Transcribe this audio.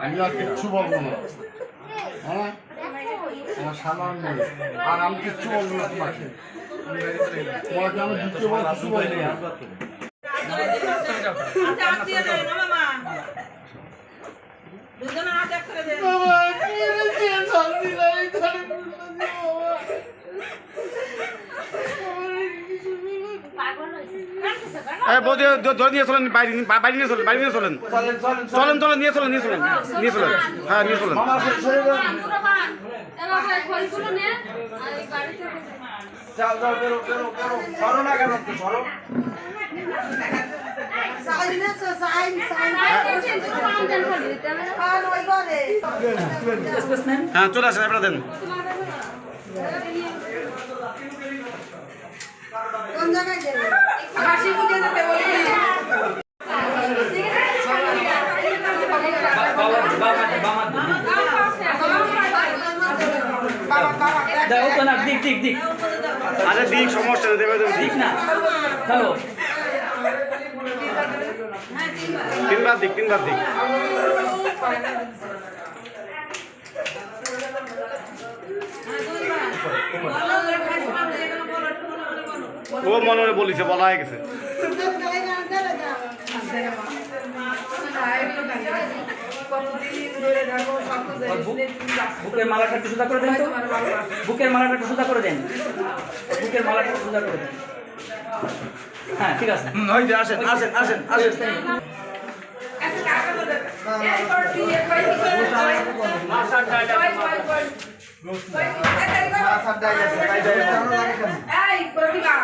আমি আর কিচ্ছু বলবো না। হ্যাঁ আমার সাধারণ আর আমি কিচ্ছু বলবো না তোমাকে। তোমাকে আমি দ্বিতীয় বার কিছু বলবো না। ধরে নিয়ে চলেন, বাইরে নিয়ে চলেন, বাইরে নিয়ে চলেন, চলেন চলেন নিয়ে চলেন, নিয়ে চলেন, নিয়ে চলেন, হ্যাঁ নিয়ে চলেন। হ্যাঁ চলে আসেন, আপনারা দেন। আরে দিক সমস্যা দেবে, দিক না চলো, তিনবার দিক, তিনবার দিক। ও মনে মনে বলিছে, বলা হয়ে গেছে। বুকের মালাটা একটু সোজা করে দেন তো, বুকের মালাটা একটু সোজা করে দেন, বুকের মালাটা একটু সোজা করে দেন। হ্যাঁ ঠিক আছে, আসেন আসেন আসেন আসেন। এই প্রতিভা